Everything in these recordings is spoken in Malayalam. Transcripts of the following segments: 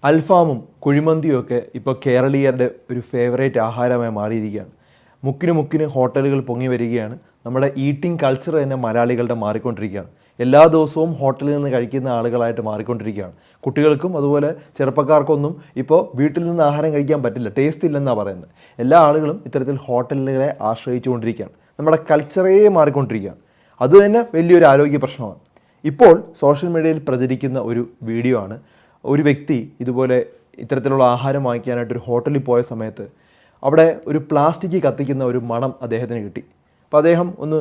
അൽഫാമും കുഴിമന്തിയും ഒക്കെ ഇപ്പോൾ കേരളീയരുടെ ഒരു ഫേവറേറ്റ് ആഹാരമായി മാറിയിരിക്കുകയാണ്. മുക്കിന് മുക്കിന് ഹോട്ടലുകൾ പൊങ്ങി വരികയാണ്. നമ്മുടെ ഈറ്റിംഗ് കൾച്ചർ തന്നെ മലയാളികളുടെ മാറിക്കൊണ്ടിരിക്കുകയാണ്. എല്ലാ ദിവസവും ഹോട്ടലിൽ നിന്ന് കഴിക്കുന്ന ആളുകളായിട്ട് മാറിക്കൊണ്ടിരിക്കുകയാണ്. കുട്ടികൾക്കും അതുപോലെ ചെറുപ്പക്കാർക്കൊന്നും ഇപ്പോൾ വീട്ടിൽ നിന്ന് ആഹാരം കഴിക്കാൻ പറ്റില്ല, ടേസ്റ്റ് ഇല്ലെന്നാണ് പറയുന്നത്. എല്ലാ ആളുകളും ഇത്തരത്തിൽ ഹോട്ടലുകളെ ആശ്രയിച്ചുകൊണ്ടിരിക്കുകയാണ്. നമ്മുടെ കൾച്ചറേ മാറിക്കൊണ്ടിരിക്കുകയാണ്. അതുതന്നെ വലിയൊരു ആരോഗ്യ പ്രശ്നമാണ്. ഇപ്പോൾ സോഷ്യൽ മീഡിയയിൽ പ്രചരിക്കുന്ന ഒരു വീഡിയോ ആണ്. ഒരു വ്യക്തി ഇതുപോലെ ഇത്തരത്തിലുള്ള ആഹാരം വാങ്ങിക്കാനായിട്ടൊരു ഹോട്ടലിൽ പോയ സമയത്ത് അവിടെ ഒരു പ്ലാസ്റ്റിക് കത്തിക്കുന്ന ഒരു മണം അദ്ദേഹത്തിന് കിട്ടി. അപ്പോൾ അദ്ദേഹം ഒന്ന്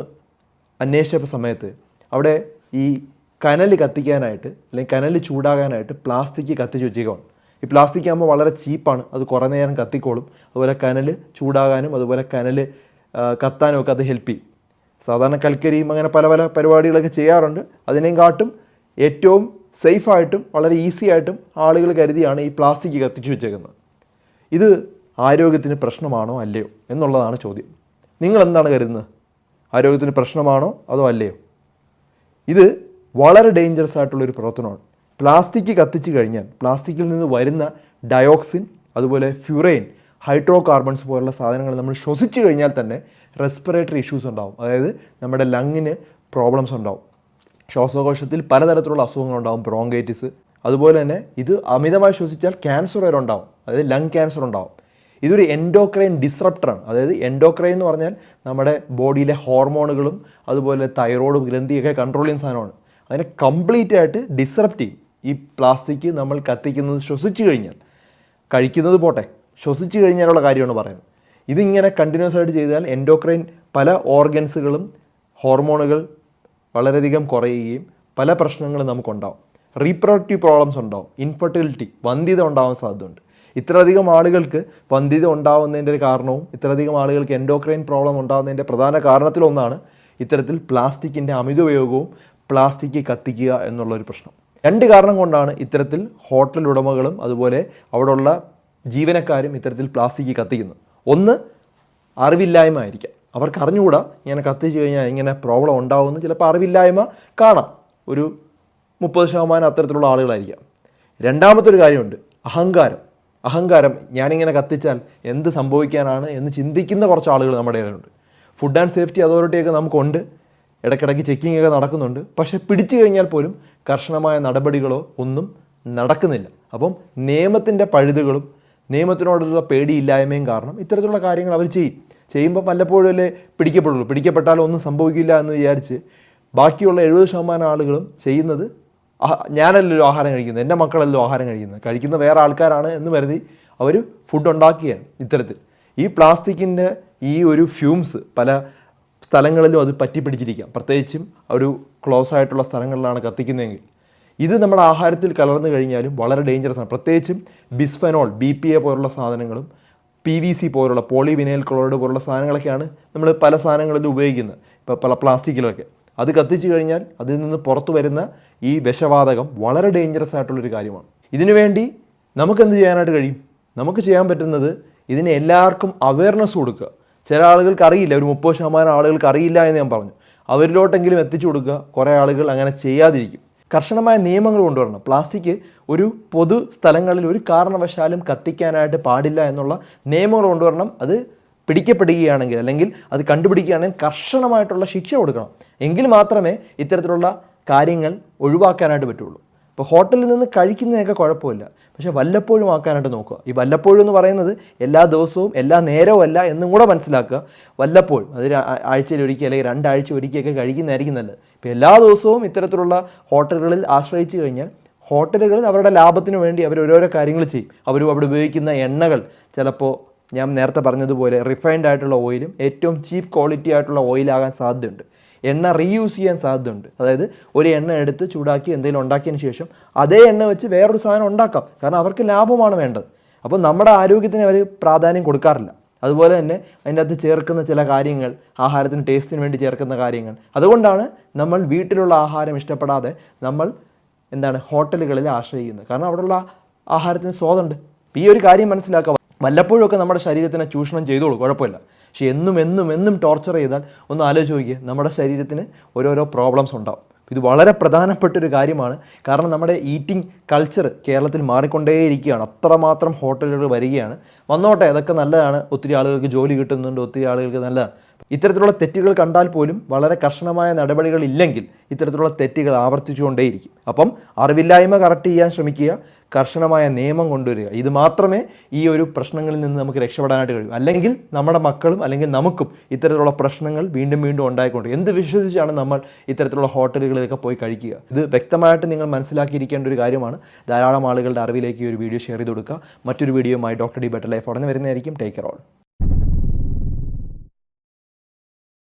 അന്വേഷിച്ച സമയത്ത് അവിടെ ഈ കനൽ കത്തിക്കാനായിട്ട് അല്ലെങ്കിൽ കനൽ ചൂടാകാനായിട്ട് പ്ലാസ്റ്റിക് കത്തിച്ച് വെച്ചേക്കാണ്. ഈ പ്ലാസ്റ്റിക് ആകുമ്പോൾ വളരെ ചീപ്പാണ്, അത് കുറേ നേരം കത്തിക്കോളും. അതുപോലെ കനൽ ചൂടാകാനും അതുപോലെ കനൽ കത്താനും ഒക്കെ അത് ഹെൽപ്പ് ചെയ്യും. സാധാരണ കൽക്കരിയും അങ്ങനെ പല പല പരിപാടികളൊക്കെ ചെയ്യാറുണ്ട്. അതിനെയും കാട്ടും ഏറ്റവും സേഫായിട്ടും വളരെ ഈസി ആയിട്ടും ആളുകൾ കരുതിയാണ് ഈ പ്ലാസ്റ്റിക് കത്തിച്ചു വെച്ചേക്കുന്നത്. ഇത് ആരോഗ്യത്തിന് പ്രശ്നമാണോ അല്ലയോ എന്നുള്ളതാണ് ചോദ്യം. നിങ്ങൾ എന്താണ് കരുതുന്നത്? ആരോഗ്യത്തിന് പ്രശ്നമാണോ അതോ അല്ലയോ? ഇത് വളരെ ഡേഞ്ചറസ് ആയിട്ടുള്ളൊരു പ്രവർത്തനമാണ്. പ്ലാസ്റ്റിക് കത്തിച്ച് കഴിഞ്ഞാൽ പ്ലാസ്റ്റിക്കിൽ നിന്ന് വരുന്ന ഡയോക്സിൻ അതുപോലെ ഫ്യൂറൈൻ, ഹൈഡ്രോ കാർബൺസ് പോലുള്ള സാധനങ്ങൾ നമ്മൾ ശ്വസിച്ച് കഴിഞ്ഞാൽ തന്നെ റെസ്പിറേറ്ററി ഇഷ്യൂസ് ഉണ്ടാവും. അതായത് നമ്മുടെ ലങ്ങിന് പ്രോബ്ലംസ് ഉണ്ടാവും. ശ്വാസകോശത്തിൽ പലതരത്തിലുള്ള അസുഖങ്ങളുണ്ടാകും, ബ്രോങ്കൈറ്റിസ്. അതുപോലെ തന്നെ ഇത് അമിതമായി ശ്വസിച്ചാൽ ക്യാൻസർ വരെ ഉണ്ടാവും, അതായത് ലങ് ക്യാൻസർ ഉണ്ടാവും. ഇതൊരു എൻഡോക്രൈൻ ഡിസ്റപ്റ്ററാണ്. അതായത് എൻഡോക്രൈൻ എന്ന് പറഞ്ഞാൽ നമ്മുടെ ബോഡിയിലെ ഹോർമോണുകളും അതുപോലെ തൈറോയ്ഡ് ഗ്രന്ഥിയൊക്കെ കൺട്രോൾ ചെയ്യുന്ന സാധനമാണ്. അതിനെ കംപ്ലീറ്റ് ആയിട്ട് ഡിസ്റപ്റ്റ് ചെയ്യും ഈ പ്ലാസ്റ്റിക് നമ്മൾ കത്തിക്കുന്നത് ശ്വസിച്ച് കഴിഞ്ഞാൽ. കഴിക്കുന്നത് പോട്ടെ, ശ്വസിച്ച് കഴിഞ്ഞാലുള്ള കാര്യമാണ് പറയുന്നത്. ഇതിങ്ങനെ കണ്ടിന്യൂസ് ആയിട്ട് ചെയ്താൽ എൻഡോക്രൈൻ പല ഓർഗൻസുകളും ഹോർമോണുകൾ വളരെയധികം കുറയുകയും പല പ്രശ്നങ്ങളും നമുക്കുണ്ടാവും. റീപ്രൊഡക്റ്റീവ് പ്രോബ്ലംസ് ഉണ്ടാവും, ഇൻഫെർട്ടിലിറ്റി, വന്ധ്യത ഉണ്ടാവാൻ സാധ്യതയുണ്ട്. ഇത്രയധികം ആളുകൾക്ക് വന്ധ്യത ഉണ്ടാവുന്നതിൻ്റെ ഒരു കാരണവും ഇത്രയധികം ആളുകൾക്ക് എൻഡോക്രൈൻ പ്രോബ്ലം ഉണ്ടാകുന്നതിൻ്റെ പ്രധാന കാരണത്തിലൊന്നാണ് ഇത്തരത്തിൽ പ്ലാസ്റ്റിക്കിൻ്റെ അമിതോപയോഗവും പ്ലാസ്റ്റിക് കത്തിക്കുക എന്നുള്ളൊരു പ്രശ്നം. രണ്ട് കാരണം കൊണ്ടാണ് ഇത്തരത്തിൽ ഹോട്ടൽ ഉടമകളും അതുപോലെ അവിടെയുള്ള ജീവനക്കാരും ഇത്തരത്തിൽ പ്ലാസ്റ്റിക് കത്തിക്കുന്നത്. ഒന്ന്, അറിവില്ലായ്മ ആയിരിക്കാം. അവർക്ക് അറിഞ്ഞുകൂടാ ഇങ്ങനെ കത്തിച്ച് കഴിഞ്ഞാൽ ഇങ്ങനെ പ്രോബ്ലം ഉണ്ടാവുമെന്ന്. ചിലപ്പോൾ അറിവില്ലായ്മ കാണാം, ഒരു 30% അത്തരത്തിലുള്ള ആളുകളായിരിക്കാം. രണ്ടാമത്തൊരു കാര്യമുണ്ട്, അഹങ്കാരം. ഞാനിങ്ങനെ കത്തിച്ചാൽ എന്ത് സംഭവിക്കാനാണ് എന്ന് ചിന്തിക്കുന്ന കുറച്ച് ആളുകൾ നമ്മുടെ ഇടയിലുണ്ട്. ഫുഡ് ആൻഡ് സേഫ്റ്റി അതോറിറ്റിയൊക്കെ നമുക്കുണ്ട്, ഇടയ്ക്കിടയ്ക്ക് ചെക്കിംഗ് ഒക്കെ നടക്കുന്നുണ്ട്. പക്ഷേ പിടിച്ചു കഴിഞ്ഞാൽ പോലും കർശനമായ നടപടികളോ ഒന്നും നടക്കുന്നില്ല. അപ്പം നിയമത്തിൻ്റെ പഴുതുകളും നിയമത്തിനോടുള്ള പേടിയില്ലായ്മയും കാരണം ഇത്തരത്തിലുള്ള കാര്യങ്ങൾ അവർ ചെയ്യുമ്പോൾ വല്ലപ്പോഴും അല്ലേ പിടിക്കപ്പെടുള്ളൂ. പിടിക്കപ്പെട്ടാലും ഒന്നും സംഭവിക്കില്ല എന്ന് വിചാരിച്ച് ബാക്കിയുള്ള 70% ആളുകളും ചെയ്യുന്നത് ഞാനല്ലല്ലോ ആഹാരം കഴിക്കുന്നത്, എൻ്റെ മക്കളല്ലോ ആഹാരം കഴിക്കുന്ന വേറെ ആൾക്കാരാണ് എന്ന് കരുതി അവർ ഫുഡ് ഉണ്ടാക്കുകയാണ്. ഇത്തരത്തിൽ ഈ പ്ലാസ്റ്റിക്കിൻ്റെ ഈ ഒരു ഫ്യൂംസ് പല സ്ഥലങ്ങളിലും അത് പറ്റിപ്പിടിച്ചിരിക്കാം. പ്രത്യേകിച്ചും ഒരു ക്ലോസ് ആയിട്ടുള്ള സ്ഥലങ്ങളിലാണ് കത്തിക്കുന്നതെങ്കിൽ ഇത് നമ്മുടെ ആഹാരത്തിൽ കലർന്നു കഴിഞ്ഞാലും വളരെ ഡേഞ്ചറസ് ആണ്. പ്രത്യേകിച്ചും ബിസ്ഫെനോൾ, BPA പോലുള്ള സാധനങ്ങളും PVC പോലുള്ള പോളിവിനൈൽ ക്ലോറൈഡ് പോലുള്ള സാധനങ്ങളൊക്കെയാണ് നമ്മൾ പല സാധനങ്ങളിലും ഉപയോഗിക്കുന്നത്, ഇപ്പോൾ പല പ്ലാസ്റ്റിക്കിലൊക്കെ. അത് കത്തിച്ചു കഴിഞ്ഞാൽ അതിൽ നിന്ന് പുറത്തു വരുന്ന ഈ വിഷവാതകം വളരെ ഡേഞ്ചറസ് ആയിട്ടുള്ളൊരു കാര്യമാണ്. ഇതിനുവേണ്ടി നമുക്കെന്ത് ചെയ്യാനായിട്ട് കഴിയും? നമുക്ക് ചെയ്യാൻ പറ്റുന്നത് ഇതിന് എല്ലാവർക്കും അവയർനെസ് കൊടുക്കുക. ചില ആളുകൾക്ക് അറിയില്ല, ഒരു 30% ആളുകൾക്ക് അറിയില്ല എന്ന് ഞാൻ പറഞ്ഞു. അവരിലോട്ടെങ്കിലും എത്തിച്ചു കൊടുക്കുക. കുറേ ആളുകൾ അങ്ങനെ ചെയ്യാതിരിക്കും. കർശനമായ നിയമങ്ങൾ കൊണ്ടുവരണം. പ്ലാസ്റ്റിക് ഒരു പൊതു സ്ഥലങ്ങളിൽ ഒരു കാരണവശാലും കത്തിക്കാനായിട്ട് പാടില്ല എന്നുള്ള നിയമങ്ങൾ കൊണ്ടുവരണം. അത് പിടിക്കപ്പെടുകയാണെങ്കിൽ അല്ലെങ്കിൽ അത് കണ്ടുപിടിക്കുകയാണെങ്കിൽ കർശനമായിട്ടുള്ള ശിക്ഷ കൊടുക്കണം. എങ്കിൽ മാത്രമേ ഇത്തരത്തിലുള്ള കാര്യങ്ങൾ ഒഴിവാക്കാനായിട്ട് പറ്റുള്ളൂ. ഇപ്പോൾ ഹോട്ടലിൽ നിന്ന് കഴിക്കുന്നതൊക്കെ കുഴപ്പമില്ല, പക്ഷേ വല്ലപ്പോഴും ആക്കാനായിട്ട് നോക്കുക. ഈ വല്ലപ്പോഴും എന്ന് പറയുന്നത് എല്ലാ ദിവസവും എല്ലാ നേരവും അല്ല എന്നും കൂടെ മനസ്സിലാക്കുക. വല്ലപ്പോഴും, അത് ആഴ്ചയിൽ ഒരിക്കൽ അല്ലെങ്കിൽ 2 ആഴ്ച ഒരിക്കലൊക്കെ കഴിക്കുന്നതായിരിക്കും നല്ലത്. ഇപ്പോൾ എല്ലാ ദിവസവും ഇത്തരത്തിലുള്ള ഹോട്ടലുകളിൽ ആശ്രയിച്ച് കഴിഞ്ഞാൽ ഹോട്ടലുകളിൽ അവരുടെ ലാഭത്തിന് വേണ്ടി അവർ ഓരോരോ കാര്യങ്ങൾ ചെയ്യും. അവർ അവിടെ ഉപയോഗിക്കുന്ന എണ്ണകൾ ചിലപ്പോൾ ഞാൻ നേരത്തെ പറഞ്ഞതുപോലെ റിഫൈൻഡ് ആയിട്ടുള്ള ഓയിലും ഏറ്റവും ചീപ്പ് ക്വാളിറ്റി ആയിട്ടുള്ള ഓയിലാകാൻ സാധ്യതയുണ്ട്. എണ്ണ റീയൂസ് ചെയ്യാൻ സാധ്യതയുണ്ട്. അതായത് ഒരു എണ്ണ എടുത്ത് ചൂടാക്കി എന്തെങ്കിലും ഉണ്ടാക്കിയതിന് ശേഷം അതേ എണ്ണ വെച്ച് വേറൊരു സാധനം ഉണ്ടാക്കാം. കാരണം അവർക്ക് ലാഭമാണ് വേണ്ടത്. അപ്പോൾ നമ്മുടെ ആരോഗ്യത്തിന് അവർ പ്രാധാന്യം കൊടുക്കാറില്ല. അതുപോലെ തന്നെ അതിൻ്റെ അകത്ത് ചേർക്കുന്ന ചില കാര്യങ്ങൾ, ആഹാരത്തിന് ടേസ്റ്റിന് വേണ്ടി ചേർക്കുന്ന കാര്യങ്ങൾ, അതുകൊണ്ടാണ് നമ്മൾ വീട്ടിലുള്ള ആഹാരം ഇഷ്ടപ്പെടാതെ നമ്മൾ ഹോട്ടലുകളിൽ ആശ്രയിക്കുന്നത്. കാരണം അവിടെയുള്ള ആഹാരത്തിന് സ്വാദുണ്ട്. ഈ ഒരു കാര്യം മനസ്സിലാക്കുക. വല്ലപ്പോഴൊക്കെ നമ്മുടെ ശരീരത്തിനെ ചൂഷണം ചെയ്തോളൂ, കുഴപ്പമില്ല. പക്ഷേ എന്നും ടോർച്ചർ ചെയ്താൽ ഒന്ന് ആലോചിച്ച് നോക്കിയേ, നമ്മുടെ ശരീരത്തിന് ഓരോരോ പ്രോബ്ലംസ് ഉണ്ടാവും. ഇത് വളരെ പ്രധാനപ്പെട്ട ഒരു കാര്യമാണ്. കാരണം നമ്മുടെ ഈറ്റിംഗ് കൾച്ചർ കേരളത്തിൽ മാറിക്കൊണ്ടേയിരിക്കുകയാണ്. അത്രമാത്രം ഹോട്ടലുകൾ വരികയാണ്. വന്നോട്ടെ, അതൊക്കെ നല്ലതാണ്. ഒത്തിരി ആളുകൾക്ക് ജോലി കിട്ടുന്നുണ്ട്, ഒത്തിരി ആളുകൾക്ക് നല്ലതാണ്. ഇത്തരത്തിലുള്ള തെറ്റുകൾ കണ്ടാൽ പോലും വളരെ കർശനമായ നടപടികൾ ഇല്ലെങ്കിൽ ഇത്തരത്തിലുള്ള തെറ്റുകൾ ആവർത്തിച്ചുകൊണ്ടേയിരിക്കും. അപ്പം അറിവില്ലായ്മ കറക്റ്റ് ചെയ്യാൻ ശ്രമിക്കുക, കർശനമായ നിയമം കൊണ്ടുവരിക. ഇത് മാത്രമേ ഈ ഒരു പ്രശ്നങ്ങളിൽ നിന്ന് നമുക്ക് രക്ഷപ്പെടാനായിട്ട് കഴിയൂ. അല്ലെങ്കിൽ നമ്മുടെ മക്കളും അല്ലെങ്കിൽ നമുക്കും ഇത്തരത്തിലുള്ള പ്രശ്നങ്ങൾ വീണ്ടും വീണ്ടും ഉണ്ടായിക്കൊണ്ട് എന്ത് വിശ്വസിച്ചാണ് നമ്മൾ ഇത്തരത്തിലുള്ള ഹോട്ടലുകളിലൊക്കെ പോയി കഴിക്കുക. ഇത് വ്യക്തമായിട്ട് നിങ്ങൾ മനസ്സിലാക്കിയിരിക്കേണ്ട ഒരു കാര്യമാണ്. ധാരാളം ആളുകളുടെ അറിവിലേക്ക് ഈ ഒരു വീഡിയോ ഷെയർ ചെയ്ത് കൊടുക്കുക. മറ്റൊരു വീഡിയോയുമായി ഡോക്ടർ ഡി ബെറ്റർ ലൈഫ് ഉടനെ വരുന്നതായിരിക്കും. Take care all.